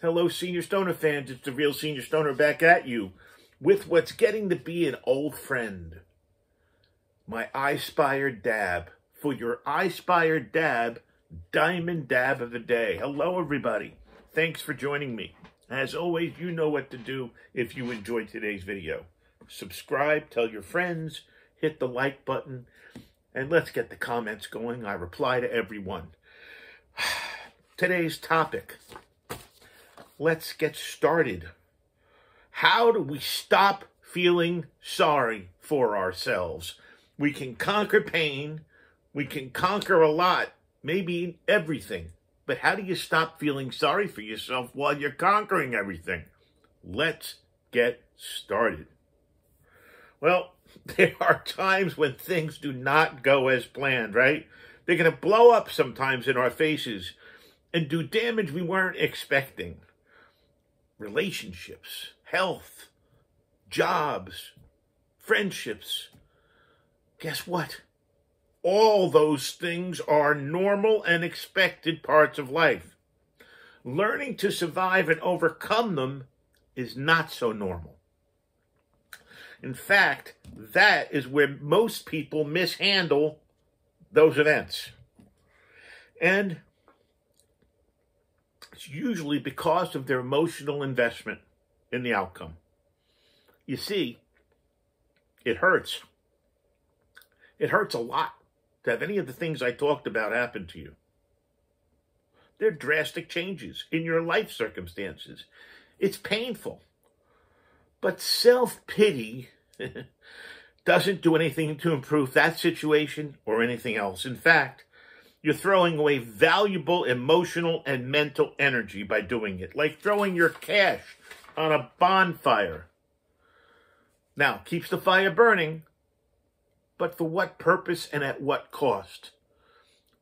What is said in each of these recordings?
Hello, Senior Stoner fans. It's the real Senior Stoner back at you with what's getting to be an old friend. My Ispire Daab for your Ispire Daab Diamond Dab of the Day. Hello, everybody. Thanks for joining me. As always, you know what to do if you enjoyed today's video. Subscribe, tell your friends, hit the like button, and let's get the comments going. I reply to everyone. Today's topic. Let's get started. How do we stop feeling sorry for ourselves? We can conquer pain. We can conquer a lot, maybe everything. But how do you stop feeling sorry for yourself while you're conquering everything? Let's get started. Well, there are times when things do not go as planned, right? They're going to blow up sometimes in our faces and do damage we weren't expecting. Relationships, health, jobs, friendships. Guess what? All those things are normal and expected parts of life. Learning to survive and overcome them is not so normal. In fact, that is where most people mishandle those events. And it's usually because of their emotional investment in the outcome. You see, it hurts. It hurts a lot to have any of the things I talked about happen to you. They're drastic changes in your life circumstances. It's painful. But self-pity doesn't do anything to improve that situation or anything else. In fact, you're throwing away valuable emotional and mental energy by doing it, like throwing your cash on a bonfire. Now, keeps the fire burning, but for what purpose and at what cost?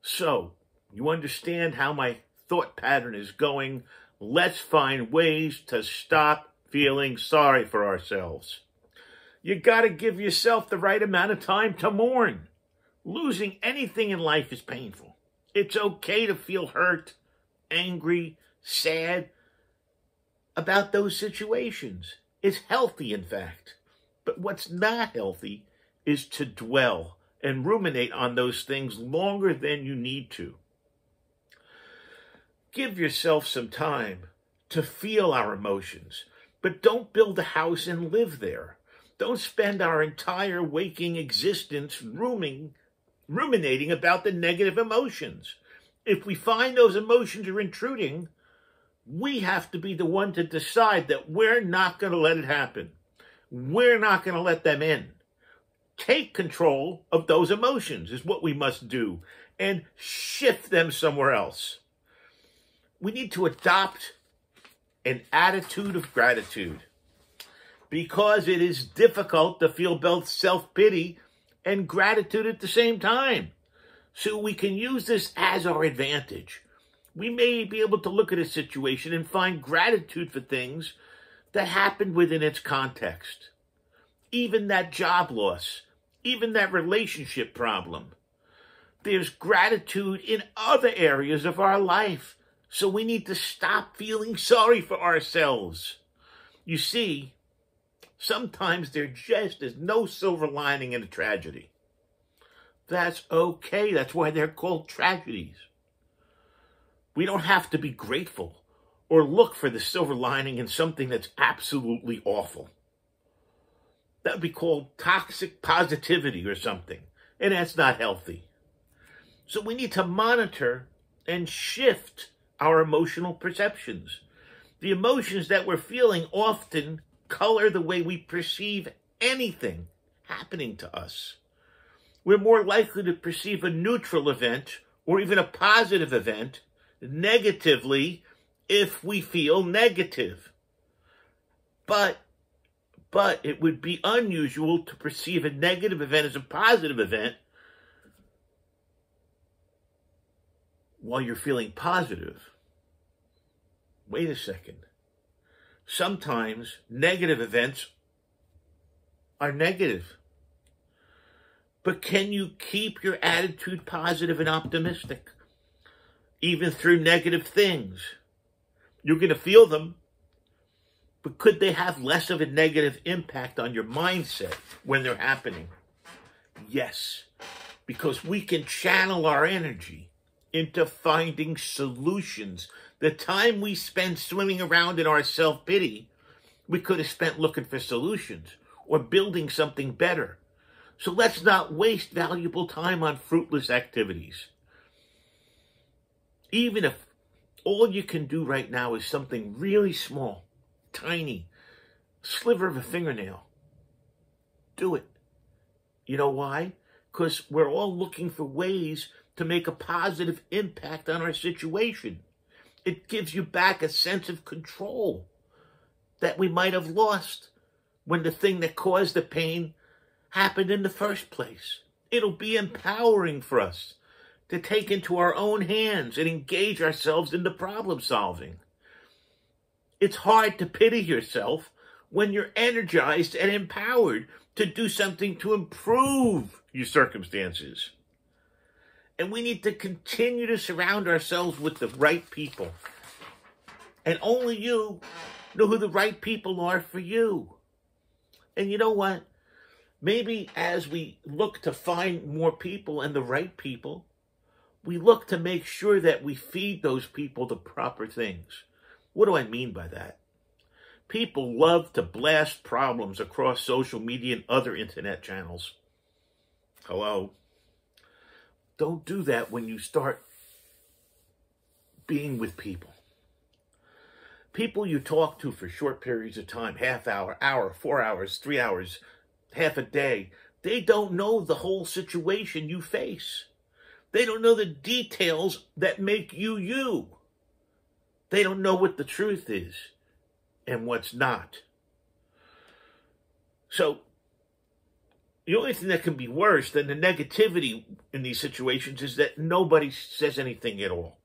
So, you understand how my thought pattern is going. Let's find ways to stop feeling sorry for ourselves. You got to give yourself the right amount of time to mourn. Losing anything in life is painful. It's okay to feel hurt, angry, sad about those situations. It's healthy, in fact. But what's not healthy is to dwell and ruminate on those things longer than you need to. Give yourself some time to feel our emotions, but don't build a house and live there. Don't spend our entire waking existence ruminating about the negative emotions. If we find those emotions are intruding, we have to be the one to decide that we're not going to let it happen. We're not going to let them in. Take control of those emotions is what we must do, and shift them somewhere else. We need to adopt an attitude of gratitude, because it is difficult to feel both self-pity and gratitude at the same time. So we can use this as our advantage. We may be able to look at a situation and find gratitude for things that happened within its context. Even that job loss, even that relationship problem. There's gratitude in other areas of our life. So we need to stop feeling sorry for ourselves. You see, sometimes there just is no silver lining in a tragedy. That's okay. That's why they're called tragedies. We don't have to be grateful or look for the silver lining in something that's absolutely awful. That would be called toxic positivity or something, and that's not healthy. So we need to monitor and shift our emotional perceptions. The emotions that we're feeling often color the way we perceive anything happening to us. We're more likely to perceive a neutral event or even a positive event negatively if we feel negative. But it would be unusual to perceive a negative event as a positive event while you're feeling positive. Wait a second. Sometimes negative events are negative. But can you keep your attitude positive and optimistic, even through negative things? You're going to feel them, but could they have less of a negative impact on your mindset when they're happening? Yes, because we can channel our energy into finding solutions. The time we spend swimming around in our self-pity, we could have spent looking for solutions or building something better. So let's not waste valuable time on fruitless activities. Even if all you can do right now is something really small, tiny, sliver of a fingernail, do it. You know why? Because we're all looking for ways to make a positive impact on our situation. It gives you back a sense of control that we might have lost when the thing that caused the pain happened in the first place. It'll be empowering for us to take into our own hands and engage ourselves in the problem solving. It's hard to pity yourself when you're energized and empowered to do something to improve your circumstances. And we need to continue to surround ourselves with the right people. And only you know who the right people are for you. And you know what? Maybe as we look to find more people and the right people, we look to make sure that we feed those people the proper things. What do I mean by that? People love to blast problems across social media and other internet channels. Hello? Don't do that when you start being with people. People you talk to for short periods of time, half hour, 4 hours, 3 hours, half a day, they don't know the whole situation you face. They don't know the details that make you you. They don't know what the truth is and what's not. So, the only thing that can be worse than the negativity in these situations is that nobody says anything at all.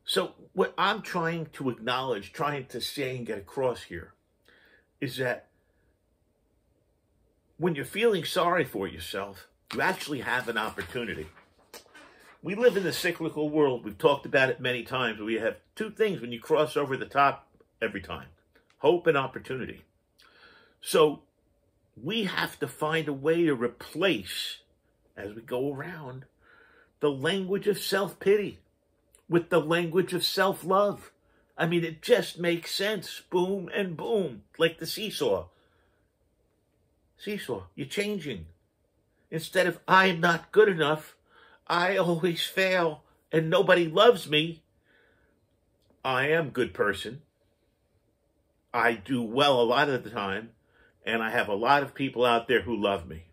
So, what I'm trying to acknowledge, trying to say and get across here, is that when you're feeling sorry for yourself, you actually have an opportunity. We live in a cyclical world. We've talked about it many times. We have two things when you cross over the top every time: hope and opportunity. So we have to find a way to replace, as we go around, the language of self-pity with the language of self-love. I mean, it just makes sense. Boom and boom, like the seesaw. Seesaw, you're changing. Instead of I'm not good enough, I always fail, and nobody loves me, I am a good person. I do well a lot of the time, and I have a lot of people out there who love me.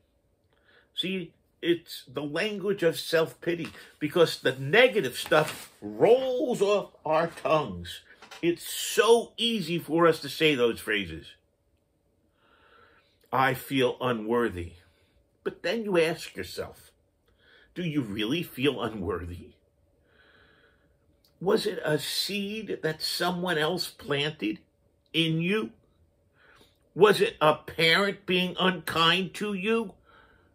See, it's the language of self-pity, because the negative stuff rolls off our tongues. It's so easy for us to say those phrases. I feel unworthy. But then you ask yourself, do you really feel unworthy? Was it a seed that someone else planted in you? Was it a parent being unkind to you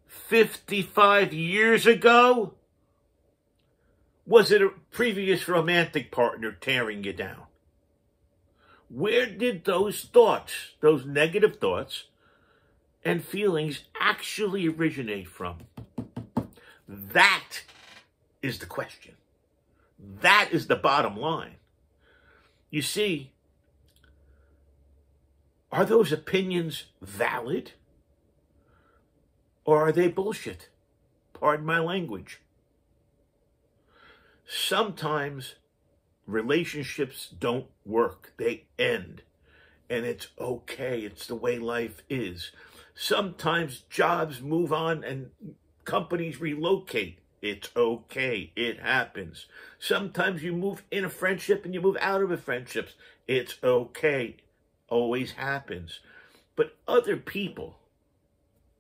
55 years ago? Was it a previous romantic partner tearing you down? Where did those thoughts, those negative thoughts and feelings actually originate from? That is the question. That is the bottom line. You see, are those opinions valid? Or are they bullshit? Pardon my language. Sometimes relationships don't work. They end. And it's okay. It's the way life is. Sometimes jobs move on and companies relocate. It's okay. It happens. Sometimes you move in a friendship and you move out of a friendship. It's okay. Always happens. But other people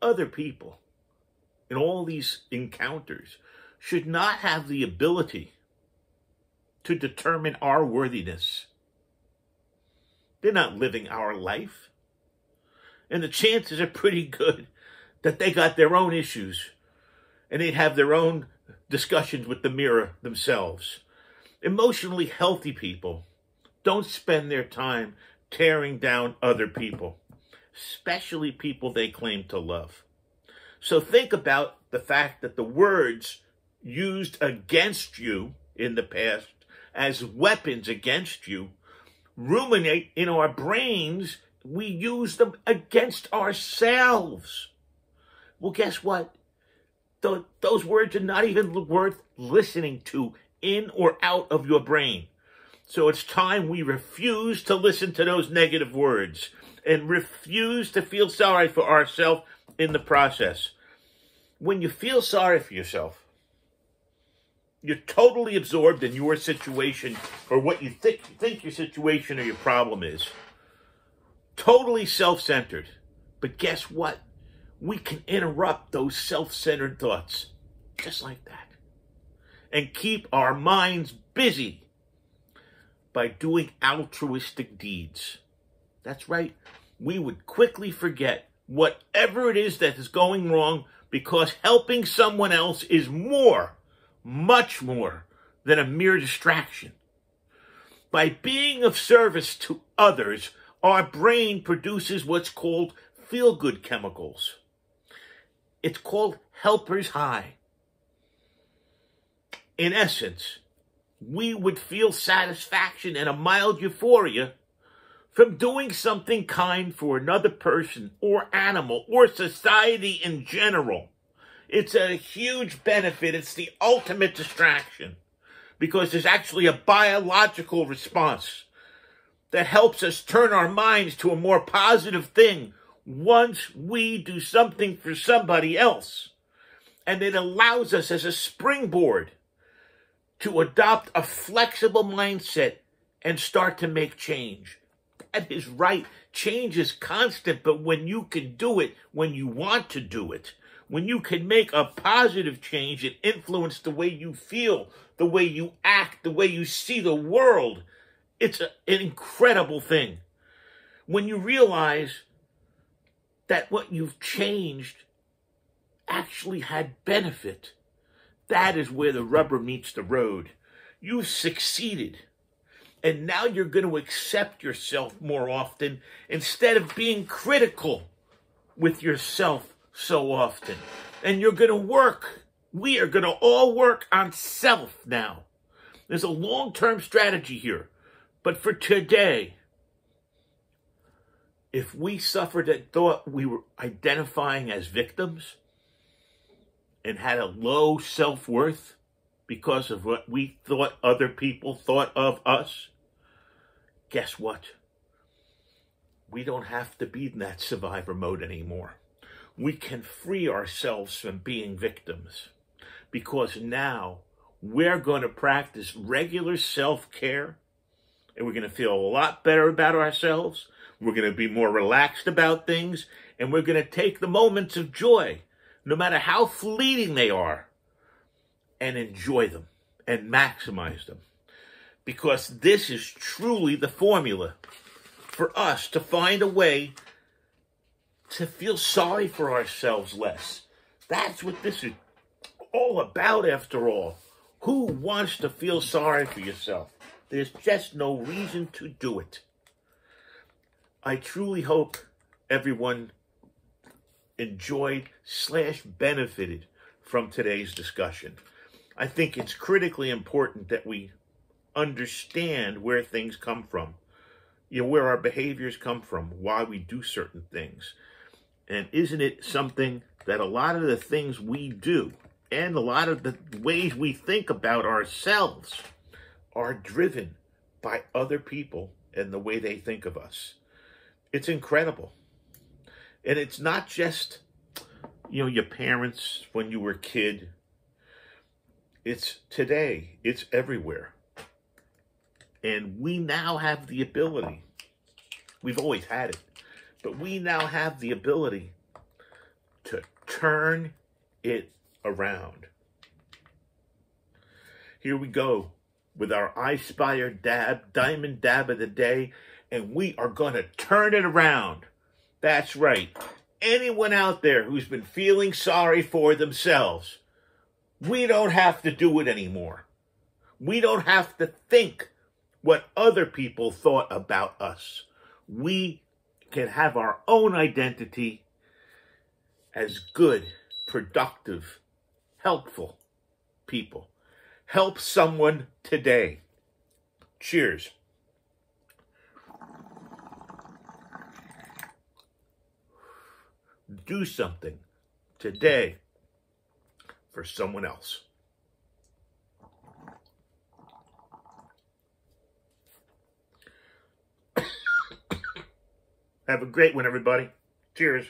in all these encounters should not have the ability to determine our worthiness. They're not living our life. And the chances are pretty good that they got their own issues and they'd have their own discussions with the mirror themselves. Emotionally healthy people don't spend their time tearing down other people, especially people they claim to love. So think about the fact that the words used against you in the past as weapons against you ruminate in our brains. We use them against ourselves. Well, guess what? Those words are not even worth listening to in or out of your brain. So it's time we refuse to listen to those negative words and refuse to feel sorry for ourselves in the process. When you feel sorry for yourself, you're totally absorbed in your situation or what you think your situation or your problem is. Totally self-centered. But guess what? We can interrupt those self-centered thoughts just like that and keep our minds busy by doing altruistic deeds. That's right. We would quickly forget whatever it is that is going wrong because helping someone else is more, much more than a mere distraction. By being of service to others, our brain produces what's called feel-good chemicals. It's called helper's high. In essence, we would feel satisfaction and a mild euphoria from doing something kind for another person or animal or society in general. It's a huge benefit. It's the ultimate distraction because there's actually a biological response that helps us turn our minds to a more positive thing once we do something for somebody else. And it allows us as a springboard to adopt a flexible mindset and start to make change. That is right. Change is constant, but when you can do it, when you want to do it, when you can make a positive change and influence the way you feel, the way you act, the way you see the world, it's an incredible thing. When you realize that what you've changed actually had benefit, that is where the rubber meets the road. You've succeeded. And now you're going to accept yourself more often instead of being critical with yourself so often. And you're going to work. We are going to all work on self now. There's a long-term strategy here. But for today, if we suffered a thought we were identifying as victims and had a low self-worth because of what we thought other people thought of us, guess what? We don't have to be in that survivor mode anymore. We can free ourselves from being victims because now we're going to practice regular self-care and we're going to feel a lot better about ourselves. We're going to be more relaxed about things, and we're going to take the moments of joy, no matter how fleeting they are, and enjoy them and maximize them. Because this is truly the formula for us to find a way to feel sorry for ourselves less. That's what this is all about, after all. Who wants to feel sorry for yourself? There's just no reason to do it. I truly hope everyone enjoyed / benefited from today's discussion. I think it's critically important that we understand where things come from, where our behaviors come from, why we do certain things. And isn't it something that a lot of the things we do and a lot of the ways we think about ourselves are driven by other people and the way they think of us? It's incredible. And it's not just, your parents when you were a kid. It's today. It's everywhere. And we now have the ability. We've always had it. But we now have the ability to turn it around. Here we go with our Ispire Daab, Diamond Dab of the Day. And we are going to turn it around. That's right. Anyone out there who's been feeling sorry for themselves, we don't have to do it anymore. We don't have to think what other people thought about us. We can have our own identity as good, productive, helpful people. Help someone today. Cheers. Do something today for someone else. Have a great one, everybody. Cheers.